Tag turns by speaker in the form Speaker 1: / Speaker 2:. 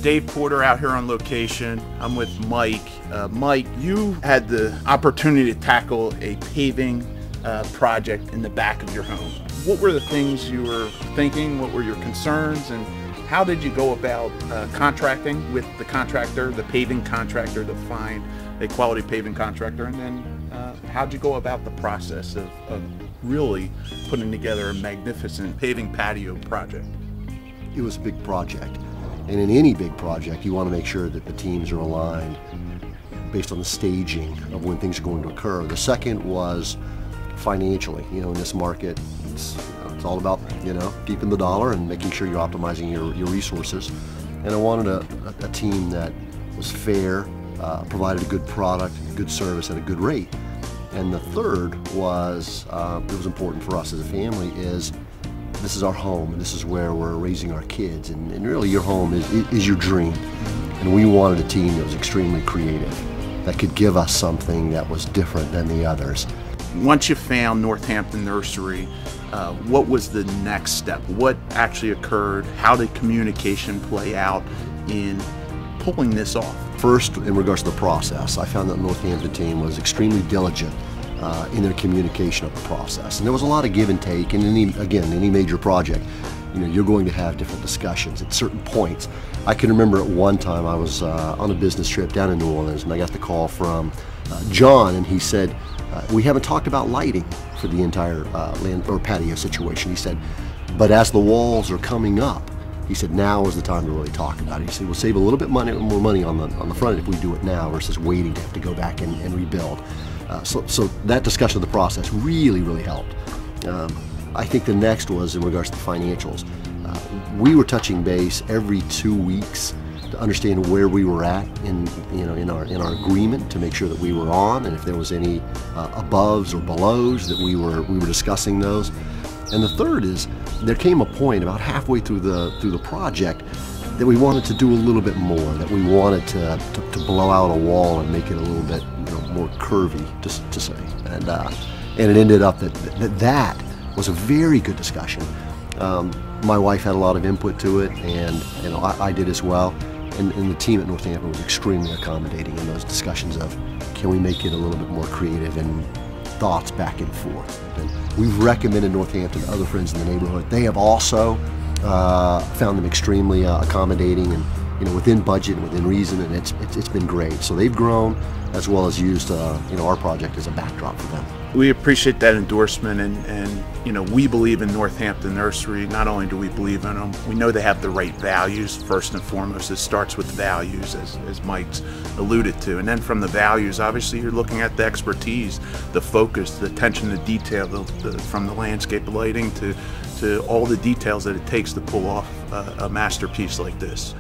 Speaker 1: Dave Porter out here on location. I'm with Mike. Mike, you had the opportunity to tackle a paving project in the back of your home. What were the things you were thinking? What were your concerns? And how did you go about contracting with the contractor, the paving contractor, to find a quality paving contractor? And then how'd you go about the process of really putting together a magnificent paving patio project?
Speaker 2: It was a big project. And in any big project, you want to make sure that the teams are aligned based on the staging of when things are going to occur. The second was financially. You know, in this market, it's all about, keeping the dollar and making sure you're optimizing your resources. And I wanted a team that was fair, provided a good product, good service, at a good rate. And the third was, it was important for us as a family, is this is our home, and this is where we're raising our kids, and really your home is your dream. And we wanted a team that was extremely creative, that could give us something that was different than the others.
Speaker 1: Once you found Northampton Nursery, what was the next step? What actually occurred? How did communication play out in pulling this off?
Speaker 2: First, in regards to the process, I found that the Northampton team was extremely diligent in their communication of the process. And there was a lot of give and take, and any major project, you're going to have different discussions at certain points. I can remember at one time I was on a business trip down in New Orleans, and I got the call from John, and he said, we haven't talked about lighting for the entire land or patio situation. He said, but as the walls are coming up, he said, now is the time to really talk about it. He said, we'll save a little bit more money on the front if we do it now versus waiting to have to go back and rebuild. So that discussion of the process really, really helped. I think the next was in regards to the financials. We were touching base every 2 weeks to understand where we were at in our agreement, to make sure that we were on, and if there was any aboves or belows, that we were discussing those. And the third is, there came a point about halfway through the project that we wanted to do a little bit more, that we wanted to blow out a wall and make it a little bit more curvy, to say. And it ended up that was a very good discussion. My wife had a lot of input to it, and I did as well. And the team at Northampton was extremely accommodating in those discussions of, can we make it a little bit more creative, and thoughts back and forth. And we've recommended Northampton to other friends in the neighborhood. They have also found them extremely accommodating, and within budget and within reason, and it's been great. So they've grown, as well as used our project as a backdrop for them.
Speaker 1: We appreciate that endorsement, and we believe in Northampton Nursery. Not only do we believe in them, we know they have the right values. First and foremost, it starts with values, as Mike's alluded to, and then from the values, obviously you're looking at the expertise, the focus, the attention to detail, from the landscape lighting to all the details that it takes to pull off a masterpiece like this.